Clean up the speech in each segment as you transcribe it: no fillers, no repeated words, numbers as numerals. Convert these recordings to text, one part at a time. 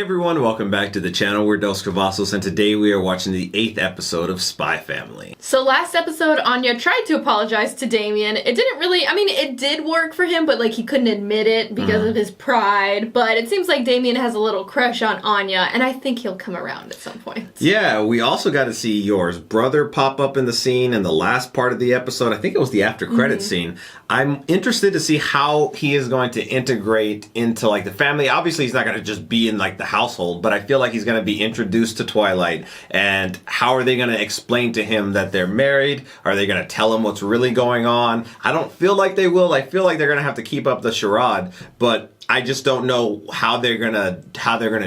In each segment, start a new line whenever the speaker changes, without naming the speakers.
everyone, welcome back to the channel. We're Dos Cavazos, and today we are watching the 8th episode of Spy Family.
So last episode, Anya tried to apologize to Damien. It didn't really, I mean, it did work for him, but like he couldn't admit it because of his pride. But it seems like Damien has a little crush on Anya, and I think he'll come around at some point.
Yeah, we also got to see Yor's brother pop up in the scene in the last part of the episode. I think it was the after credits scene. I'm interested to see how he is going to integrate into like the family. Obviously, he's not going to just be in like the household, but I feel like he's going to be introduced to Twilight. And how are they going to explain to him that they're married? Are they going to tell him what's really going on? I don't feel like they will. I feel like they're going to have to keep up the charade, but I just don't know how they're gonna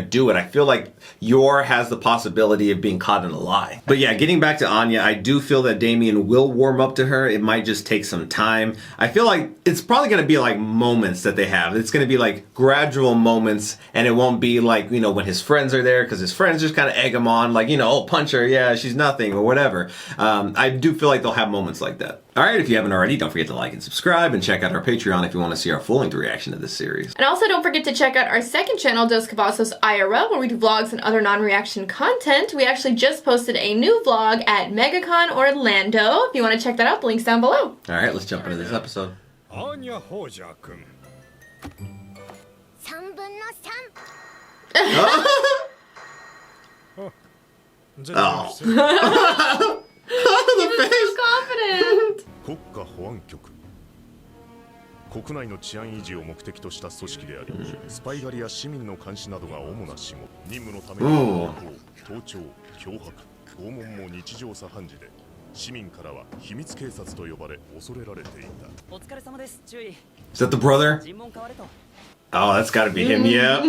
do it. I feel like Yor has the possibility of being caught in a lie. But yeah, getting back to Anya, I do feel that Damien will warm up to her. It might just take some time. I feel like it's probably gonna be like moments that they have. It's gonna be like gradual moments, and it won't be like, you know, when his friends are there, because his friends just kind of egg him on, like, you know, oh, punch her, yeah, she's nothing, or whatever. I do feel like they'll have moments like that. Alright, if you haven't already, don't forget to like and subscribe, and check out our Patreon if you want to see our full-length reaction to this series.
And also don't forget to check out our second channel, Dos Cavazos IRL, where we do vlogs and other non-reaction content. We actually just posted a new vlog at MegaCon Orlando. If you want to check that out, the link's down below.
Alright, let's jump into this episode.
Anya
Oh.
He was so confident.
国家保安局国内の治安維持を目的とした組織であり、スパイ狩りや市民の監視などが主な仕事。任務のために盗聴、脅迫、拷問も日常茶飯事で、市民からは秘密警察と呼ばれ恐れられていた。お疲れ様です、注意。
Is that the brother? Oh, that's gotta be him, yeah.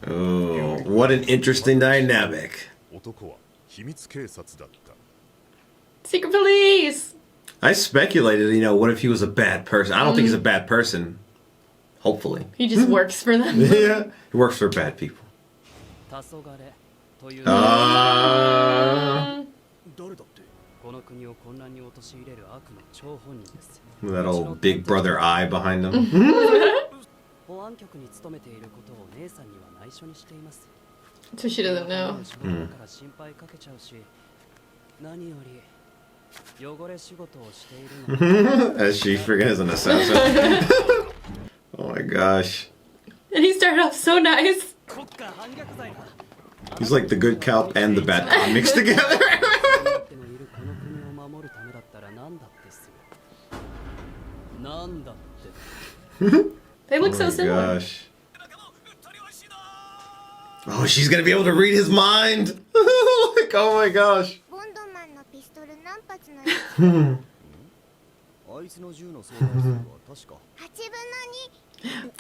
Oh, what an interesting dynamic.
Secret police!
I speculated, you know, what if he was a bad person? I don't think he's a bad person. Hopefully.
He just works for them.
Yeah, he works for bad people. That old big brother eye behind him.
So she doesn't know.
As she freaking is an assassin. Oh my gosh.
And he started off so nice.
He's like the good cop and the bad cop mixed together.
They look so similar.
Gosh. Oh, she's gonna be able to read his mind. Like, oh my gosh.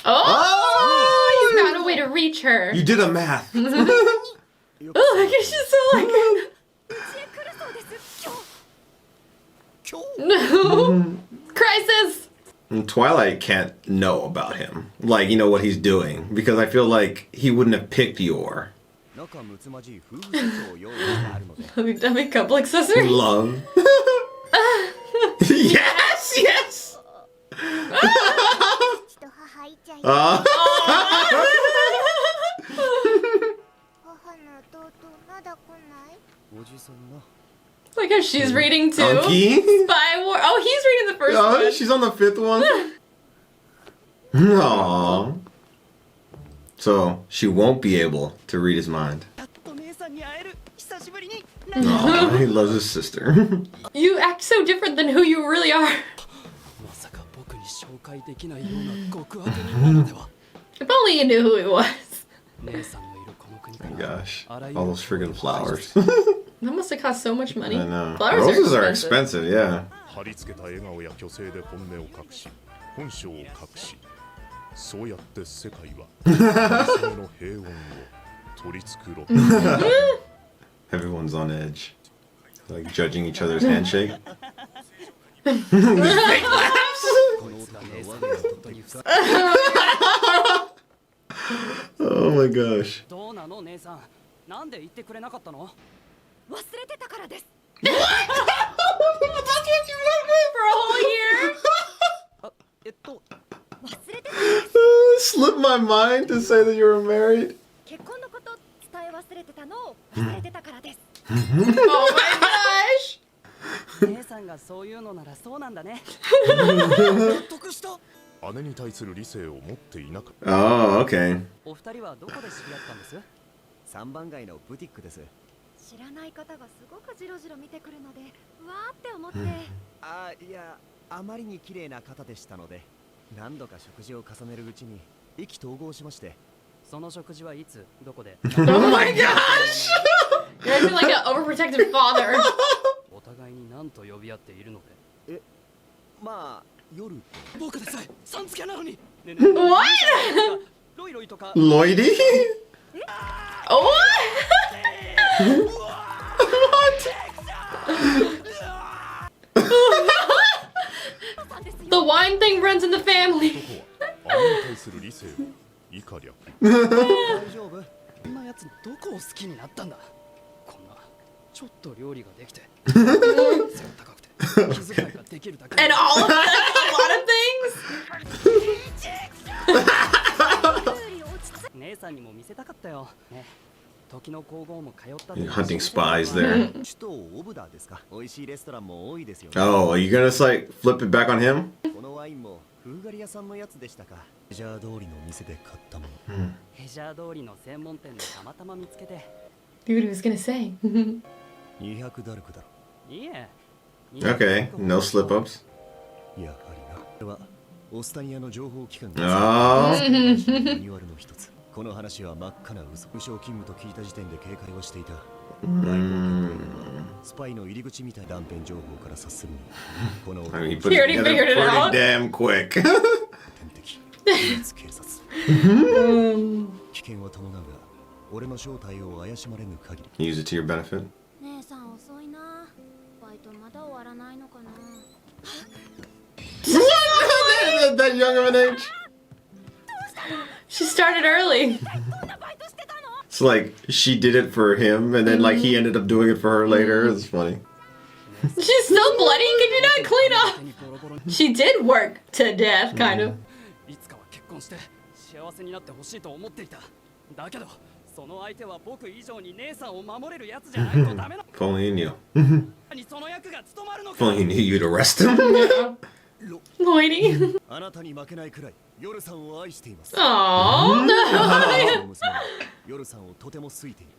Oh, he's found a way to reach her.
You did a math.
Oh, I guess she's so like... No. Crisis.
And Twilight can't know about him. Like, you know what he's doing. Because I feel like he wouldn't have picked Yor.
Dummy couple accessory.
Love. Yes, yes.
Like how she's reading too.
Unky?
Spy War. Oh, he's reading the first one.
She's on the 5th one. Aww. So she won't be able to read his mind. Aww, he loves his sister.
You act so different than who you really are. If only you knew who he was.
Oh my gosh. All those friggin' flowers.
That must have cost so much money.
I know.
Flowers
Roses
are
are
expensive.
expensive, yeah. Everyone's on edge. Like judging each other's handshake. Fake laughs. Oh my gosh.
That's what you worked with for a whole year?
slipped my mind to say that you were married.
結婚のこと伝え忘れてたのを忘れてたからです。
Oh my gosh!
姉さんがそういうのならそうなんだね。
姉に対する理性を持っていなかっ
Oh, okay.
お二人はどこで知り合ったんです？3
番街のブティックです。
知らない方がすごくジロジロ見てくるので、うわーって思って。
あ、いや、あまりに綺麗な方でしたので、何度か食事を重ねるうちに意気投合しまして。
その食事はいつどこで？
Oh my gosh! You're acting like an overprotective father.
お互いに何と呼び合っているので。
まあ、夜。
僕でさえさん付けなのに。
What?
ロイロイとか。
Loidy?
Oh, the wine thing runs in the family.
た。姉に対する理性は以下略。
大丈夫？
こんなやつのどこを好きになったんだ。こんなちょっと料理ができて背が高くて気遣いができるだけ。
And all of that, a lot of things.
姉さんにも見せたかったよ。ね、時の皇后も通った。
You're hunting spies there.
首都オブダーですか？美味しいレストランも多いですよね。
Oh, are you gonna like flip it back on him?
このワインもフーガリアさんのやつでしたか？メジャー通りの店で買ったもの。
ヘジャー通りの専門店でたまたま見つけて。
Dude, was gonna say.
200ダルクだろ。
いいえ。
Okay, no slip ups.
やはりな。これはオスタニアの情報機関が
Oh.
マニュアルの一つ。この話は真っ赤な嘘。無償勤務と聞いた時点で警戒はしていた。大冒険というのはスパイの入り口みたいな断片情報から察するに、この
I mean, he put
He
it
already
together
figured it
pretty
out.
damn quick.
天敵、秘密警察。危険は伴うが、俺の正体を怪しまれぬ限り。
Use it to your benefit.
姉さん遅いな。バイトまだ終わらないのかな。
That young of an age.
She started early.
It's like she did it for him, and then like he ended up doing it for her later. It's funny.
She's still bloody. Could you not clean up? She did work to death, kind of.
いつかは結婚して幸せになってほしいと思っていた。だけどその相手は僕以上に姉さんを守れるやつじゃないとダメな。
If only you knew.
その役が務まるの
If
か。
only you knew you'd arrest him.
Loidy.
あなたに負けないくらい、ヨルさんを愛しています。
Aww.
私の娘はヨルさんをとても好いている。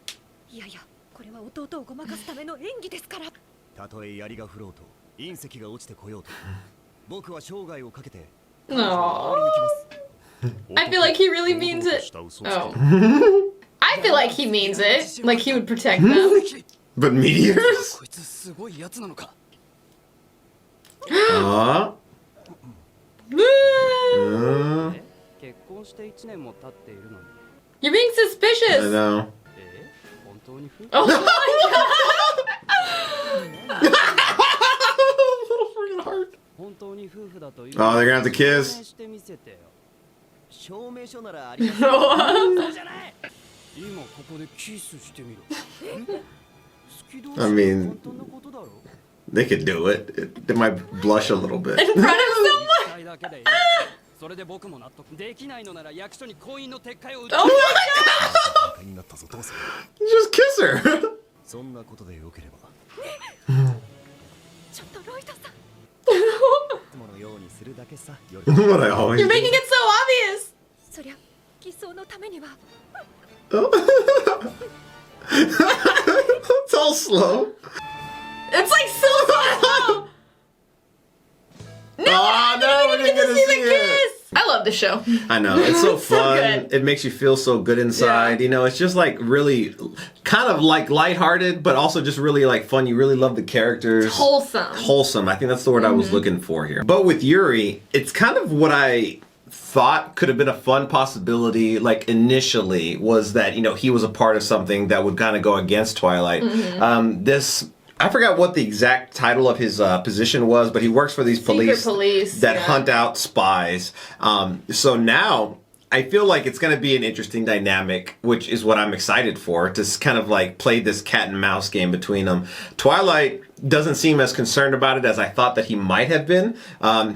いやいや、これは弟をごまかすための演技ですから。
たとえ槍が降ろうと、隕石が落ちてこようと、僕は生涯をかけて
Aww. I feel like he really means it. Oh. I feel like he means it. Like he would protect them.
But meteors?
こいつすごいやつなのか。 結婚して1年も経っているのに。
You're being
I
suspicious.
know.
本当に夫婦？
Oh my god.
Little freaking heart.
本当に夫婦だという。
Oh, they're gonna have to kiss.
してみせてよ。
証明書ならあります。
そうじゃない。今ここでキスしてみろ。好き同士
I mean-
簡単なことだろ。
They could do it. They might blush a little bit.
In front of someone.
一回だけでいい。それで僕も納得。できないのなら役所に婚姻の撤回を。
Oh my god.
喧嘩になったぞ、どうする？
Just kiss her.
そんなことでよければ、
ちょっとロイドさん。
いつものようにするだけさ。夜
What I always
You're
do.
making it so obvious.
そりゃ偽装のためには。
It's all slow.
It's like so slow.
Oh no, we didn't get to see it.
Kiss. I love the show.
I know, it's so
So
fun.
good.
It makes you feel so good inside.
Yeah.
You know, it's just like really kind of like lighthearted, but also just really like fun. You really love the characters.
Wholesome.
Wholesome. I think that's the word I was looking for here. But with Yuri, it's kind of what I thought could have been a fun possibility, like initially, was that, you know, he was a part of something that would kind of go against Twilight. I forgot what the exact title of his position was, but he works for these
Secret police,
that
yeah.
hunt out spies. So now I feel like it's going to be an interesting dynamic, which is what I'm excited for, to kind of like play this cat and mouse game between them. Twilight doesn't seem as concerned about it as I thought that he might have been.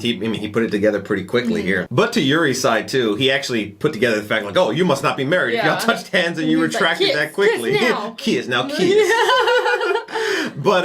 He put it together pretty quickly here. But to Yuri's side too, he actually put together the fact like, oh, you must not be married. If y'all touched hands and you retracted
like,
that quickly.
Kiss
now kiss. But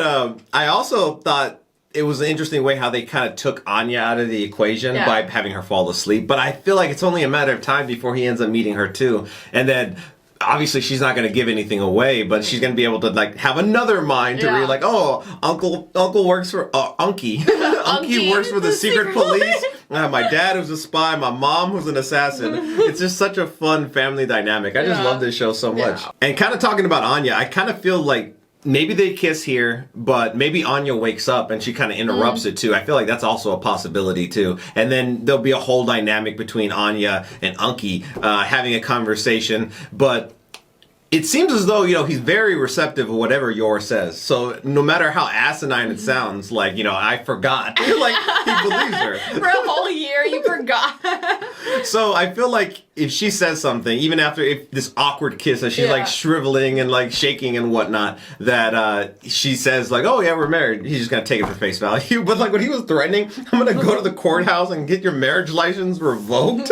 I also thought it was an interesting way how they kind of took Anya out of the equation by having her fall asleep. But I feel like it's only a matter of time before he ends up meeting her too. And then obviously she's not going to give anything away, but she's going to be able to like have another mind to read like, oh, Uncle works for Unky. Unky works for the secret police. My dad was a spy. My mom was an assassin. It's just such a fun family dynamic. I just love this show so much. And kind of talking about Anya, I kind of feel like maybe they kiss here, but maybe Anya wakes up and she kind of interrupts it too. I feel like that's also a possibility too. And then there'll be a whole dynamic between Anya and Unky having a conversation. But it seems as though, he's very receptive of whatever Yor says. So no matter how asinine it sounds, like, I forgot. Like, he believes her.
For a whole year, you forgot.
So I feel like if she says something, even after if this awkward kiss, as she's like shriveling and like shaking and whatnot, that she says like, oh yeah, we're married. He's just going to take it for face value. But like when he was threatening, I'm going to go to the courthouse and get your marriage license revoked.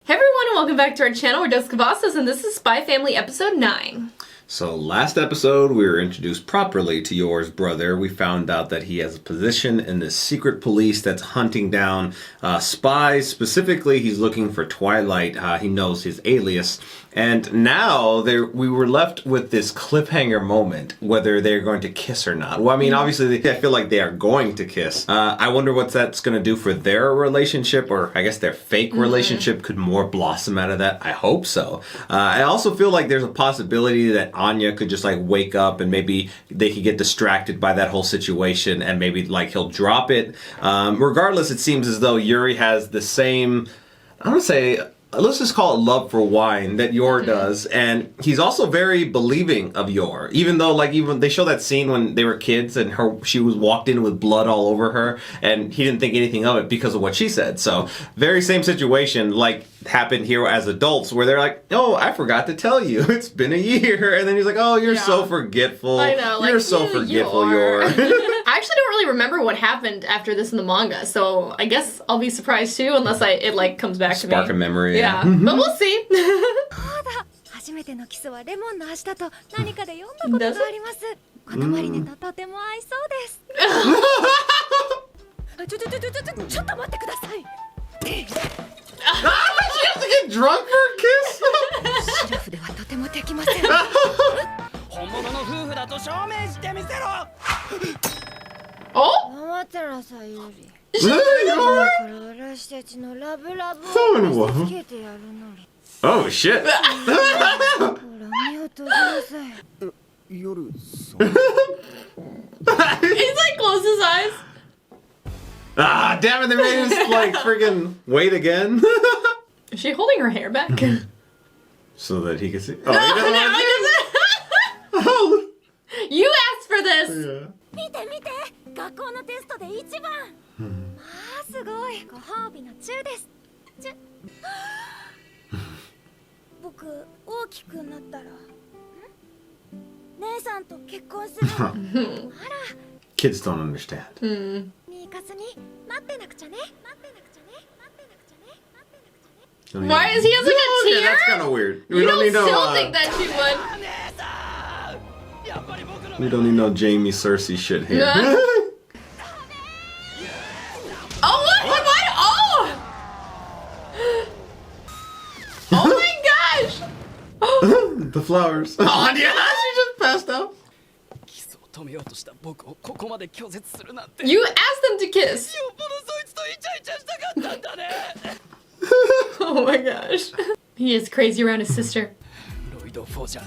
Hey everyone, and welcome back to our channel. We're Dos Cavazos, and this is Spy Family episode 9.
So last episode, we were introduced properly to Yor's brother. We found out that he has a position in the secret police that's hunting down spies. Specifically, he's looking for Twilight. He knows his alias. And now we were left with this cliffhanger moment, whether they're going to kiss or not. Well, I mean, obviously, I feel like they are going to kiss. I wonder what that's going to do for their relationship, or I guess their fake relationship. Could more blossom out of that? I hope so. I also feel like there's a possibility that Anya could just like wake up and maybe they could get distracted by that whole situation and maybe like he'll drop it. Regardless, it seems as though Yuri has the same, I don't say, let's just call it love for wine that Yor does, and he's also very believing of Yor. Even though, like, even they show that scene when they were kids and she was walked in with blood all over her, and he didn't think anything of it because of what she said. So, very same situation like happened here as adults, where they're like, "Oh, I forgot to tell you, it's been a year," and then he's like, "Oh, you're so forgetful.
I know, like,
you're so forgetful, Yor."
I actually don't really remember what happened after this in the manga, so I guess I'll be surprised too, unless it like comes back to me.
Spark a memory.
Yeah, but we'll see.
初めてのキスはレモンの足だと何かで読んだことがあります。塊ネタとても合いそうです。ちょっと待ってください。
She has to get drunk for a kiss?
シラフではとてもできません。
本物の夫婦だと証明してみせろ。
Oh?
待ってなさいより。
Oh shit!
He's like closed his eyes.
Ah, damn it! They made us like friggin' wait again.
Is she holding her hair back?
So that he can see. Oh, he doesn't want to see.
Oh. You asked for this.
Yeah.
見て見て、学校のテストで一番。まあすごい。ご褒美のチューです。チュ。僕大きくなったら、姉さんと結婚する。あら。
Kids don't understand.
ミカスに待ってなくちゃね。待ってなくちゃね。待ってなくちゃね。待ってなくちゃね。
Why is he has like a tear?
Yeah, that's kind of weird.
You don't still think that she would.
We don't need no Jamie Cersei shit here.
Oh, what? Oh! Oh my gosh!
The flowers. Oh, yeah, she just passed out.
キスを止めようとした僕をここまで拒絶するなんて。
You asked them to kiss.
よっぽどそいつとイチャイチャしたかったんだね。
Oh my gosh. He is crazy around his sister.
ロイド・フォージャー。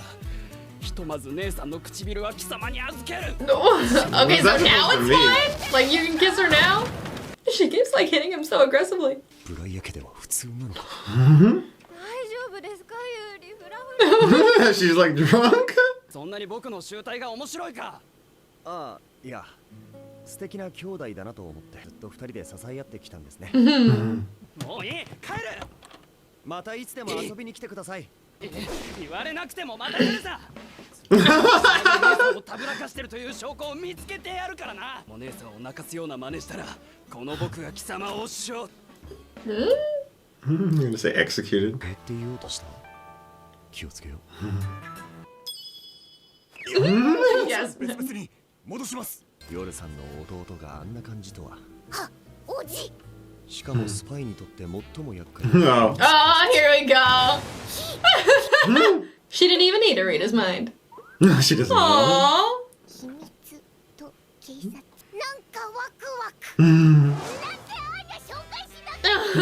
ひとまず姉さんの唇は貴様に預ける。
Okay, so now it's fine? Like you can kiss her now? She keeps like hitting him so aggressively.
ブライア家では普通なのか。
大丈夫ですかユーリフラフラ。
She's like drunk.
そんなに僕の集体が面白いか。
ああ、いや、素敵な兄弟だなと思ってずっと二人で支え合ってきたんですね。
もういい、帰る。
またいつでも遊びに来てください。
言われなくてもまた来るさ。お姉さんをたぶらかしてるという証拠を見つけてやるからな。お姉さんを泣かすような真似したら、この僕が貴様を処。
You're gonna say executed.
って言おうとした。気をつけよう。
Yes.
別々に戻します。夜さんの弟があんな感じとは。
あ、おじ。
しかもスパイにとって最も厄介。
No.
Oh, here we go. She didn't even need to read his mind.
She doesn't know.
Aww.
秘密と警察。なんかワクワク。なんであんや紹介しなきゃ。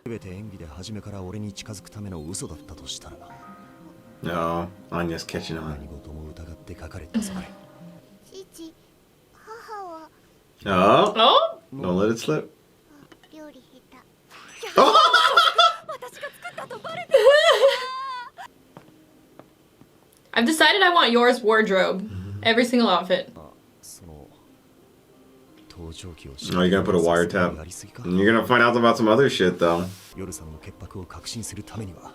Aww.
全て演技で初めから俺に近づくための嘘だったとしたら。
No. Anya's catching on.
何事も疑って書かれたそれ。
父、母は
Oh.
Oh.
Don't let it slip.
料理下手。
Oh.
私が作ったとバレて。
I've decided I want yours wardrobe. Every single outfit.
その盗聴器を
Oh, you're gonna put a wiretap.
やりすぎか。
You're gonna find out about some other shit, though.
夜さんの潔白を確信するためには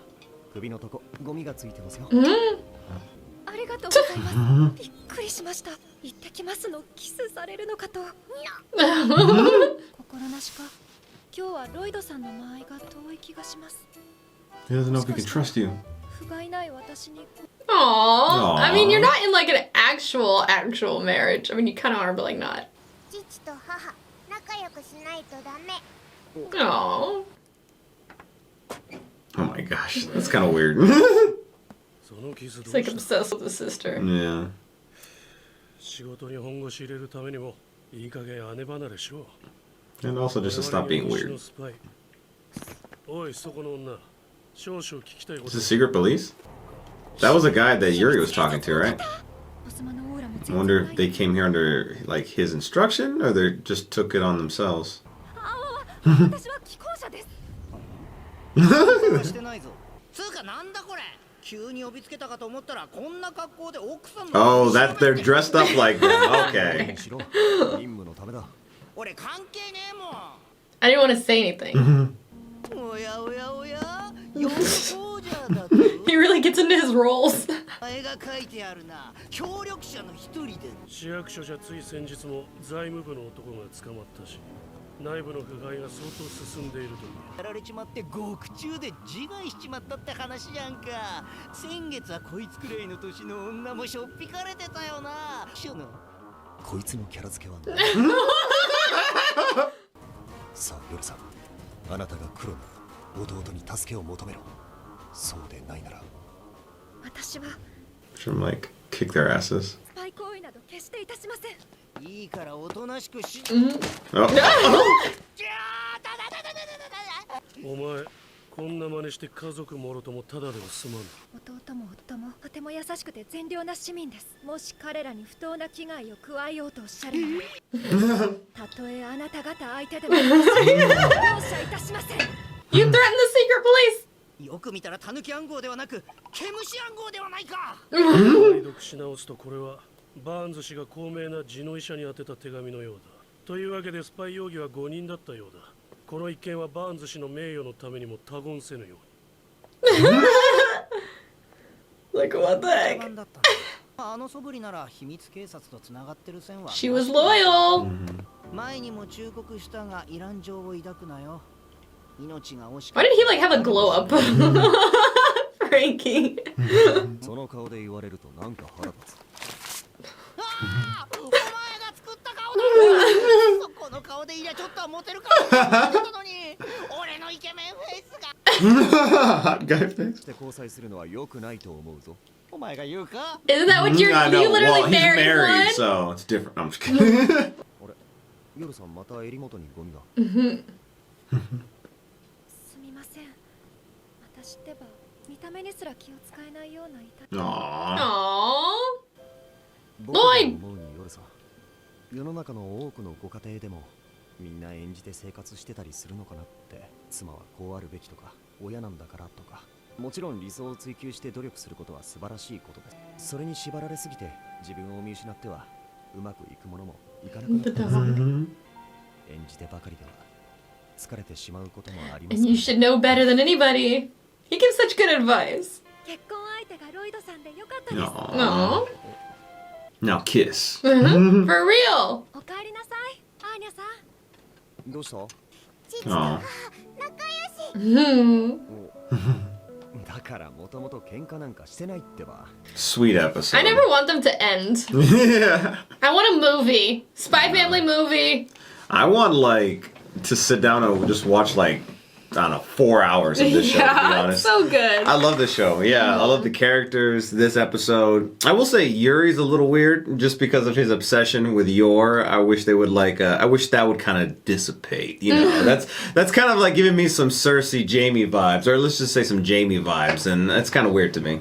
首のとこゴミがついてますよ。
ありがとうございます。びっくりしました。行ってきますのキスされるのかと。心なしか。今日はロイドさんの間合いが遠い気がします。
He doesn't know if he can trust you.
不甲斐ない私に。
Aww. I mean,
Aw.
you're not in like an actual marriage. I mean, you kind of are, but like not.
父と母、仲良くしないとダメ。
Aww.
Oh my gosh, that's kind of weird.
その傷
He's
どう
like
した？
obsessed with his sister.
Yeah.
仕事に本腰入れるためにもいい加減姉離れしろ。
And also just to stop being
我々
weird.
のスパイ。おい、そこの女。少々聞きたいこ
Is
と。
this secret police? That was a guy that Yuri was talking to, right?
ボスマのオーラも
I
全然
wonder
な
if
い。
they came here under like his instruction or they just took it on themselves.
私は既婚者です。
してないぞ。つうかなんだこれ。急に呼びつけたかと思ったらこんな格好で奥さんの。
Oh, that they're dressed up like them. Okay.
しろ。任務のためだ。
俺関係ねえもん。
I didn't want to say anything.
おやおやおや。ヨーゴージャーだと。
He really gets into his roles.
絵が書いてあるな。協力者の一人で。
市役所じゃつい先日も財務部の男が捕まったし、内部の腐敗が相当進んでいるという。
やられちまって獄中で自害しちまったって話じゃんか。先月はこいつくらいの年の女もしょっぴかれてたよな。しょの。
こいつのキャラ付けはな。さあ夜さん、あなたが黒の弟に助けを求めろ。そうでないなら。
私は
Should like kick their asses.
スパイ行為など決していたしません。
いいからおとなしくし。
Oh.
お前、こんな真似して家族もろともただでは済まん。
弟も夫もとても優しくて善良な市民です。もし彼らに不当な危害を加えようとおっしゃるなら、たとえあなた方相手でも容赦いたしません。
You threatened the secret police.
よく見たらタヌキ暗号ではなく毛虫暗号ではないか。
解読し直すとこれはバーンズ氏が高名な地の医者に宛てた手紙のようだ。というわけでスパイ容疑は5人だったようだ。この一件はバーンズ氏の名誉のためにも他言せぬように。
Like what the heck?
番だったな。あの素振りなら秘密警察とつながってる線は。
She was loyal.
前にも忠告したがイラン情を抱くなよ。命が惜しく。
Why did he like have a glow up? Frankie.
その顔で言われるとなんか腹立つ。
ああ、お前が作った顔だ。そこの顔でいりゃちょっとはモテるかもしれないのに、俺のイケメンフェイスが。
Hot guy face.
して交際するのは良くないと思うぞ。
お前が言うか。
Isn't that what you're?
I know.
You literally
Well, he's
married
married,
one.
so it's different. I'm just kidding.
俺、夜さんまた襟元にゴミが。
すみません。私ってば見た目にすら気を使えないような痛い。
Aww.
Aww.
僕が思うに夜さん、世の中の多くのご家庭でもみんな演じて生活してたりするのかなって。妻はこうあるべきとか、親なんだからとか。もちろん理想を追求して努力することは素晴らしいことです。それに縛られすぎて自分を見失ってはうまくいくものもいかなくなっ
The
たんです。
dog.
演じてばかりでは疲れてしまうこともあります
And you should know better than anybody. He gives such good advice.
結婚相手がロイドさんでよかったです。
Aw.
Aww.
Now kiss.
For real.
おかえりなさい、アーニャさん。
どうした？
Aw.
Hmm.
だからもともと喧嘩なんかしてないってば。
Sweet episode.
I never want them to end.
Yeah.
I want a movie. Spy Family movie.
I want like to sit down and just watch like I don't know 4 hours of this show. To be
Yeah,
honest,
it's so good.
I love the show. Yeah, I love the characters. This episode, I will say Yuri's a little weird just because of his obsession with Yor. I wish they would like. I wish that would kind of dissipate. You know, that's kind of like giving me some Cersei Jamie vibes, or let's just say some Jamie vibes, and that's kind of weird to me.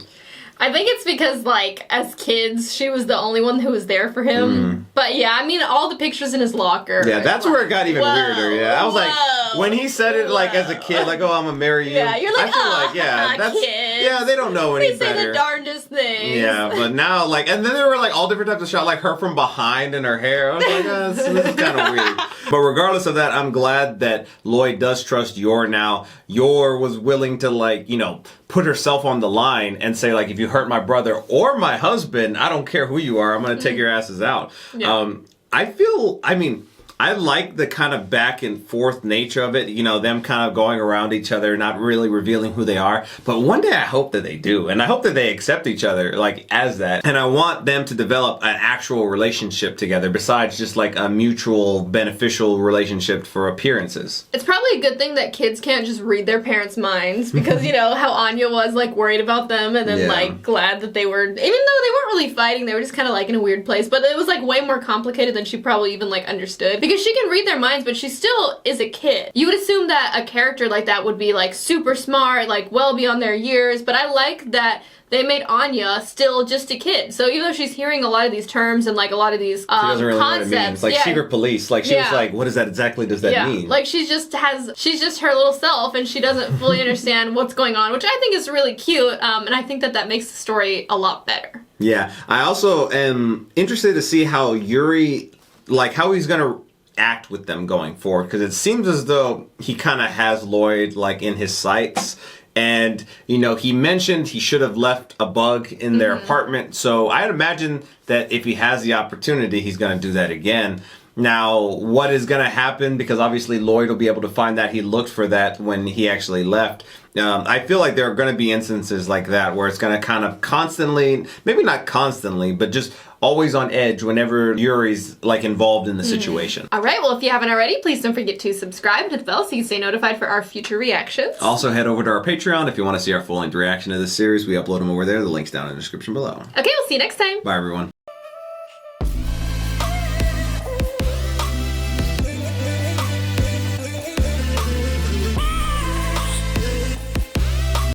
I think it's because, like, as kids, she was the only one who was there for him. But yeah, I mean, all the pictures in his locker.
Yeah, that's where it got even
Whoa,
weirder. Yeah, I was like,
whoa,
when he said it like as a kid, like, "Oh, I'm gonna marry you."
Yeah, you're like,
I feel
"Oh,
like, yeah, that's
kids.
yeah, they don't know any
They say
better.
the darndest things.
Yeah, but now, like, and then there were like all different types of shots, like her from behind and her hair. I was like, this is kind of weird. But regardless of that, I'm glad that Loid does trust Yor now. Yor was willing to, like, you know, put herself on the line and say, like, if you hurt my brother or my husband, I don't care who you are, I'm gonna take your asses out.
Yeah.
I like the kind of back and forth nature of it, you know, them kind of going around each other, not really revealing who they are. But one day I hope that they do. And I hope that they accept each other, like, as that. And I want them to develop an actual relationship together besides just like a mutual beneficial relationship for appearances.
It's probably a good thing that kids can't just read their parents' minds because, you know, how Anya was, like, worried about them and then,
Yeah.
like, glad that they were, even though they weren't really fighting, they were just kind of, like, in a weird place. But it was, like, way more complicated than she probably even, like, understood. Because she can read their minds, but she still is a kid. You would assume that a character like that would be, like, super smart, like, well beyond their years, but I like that they made Anya still just a kid. So even though she's hearing a lot of these terms and, like, a lot of these
She doesn't really
concepts,
know what it means. Like,
yeah.
secret police, like, she was like, what does that exactly does that mean?
Like, she's just her little self, and she doesn't fully understand what's going on, which I think is really cute, and I think that makes the story a lot better.
Yeah, I also am interested to see how Yuri, like, how he's gonna act with them going forward, because it seems as though he kind of has Loid, like, in his sights. And, you know, he mentioned he should have left a bug in their apartment. So I'd imagine that if he has the opportunity, he's going to do that again. Now, what is going to happen? Because obviously Loid will be able to find that he looked for that when he actually left. I feel like there are going to be instances like that where it's going to kind of constantly, maybe not constantly, but just always on edge whenever Yuri's, like, involved in the situation.
All right, well, if you haven't already, please don't forget to subscribe and hit the bell so you stay notified for our future reactions.
Also, head over to our Patreon if you want to see our full-length reaction to this series. We upload them over there. The link's down in the description below.
Okay, we'll see you next time.
Bye, everyone.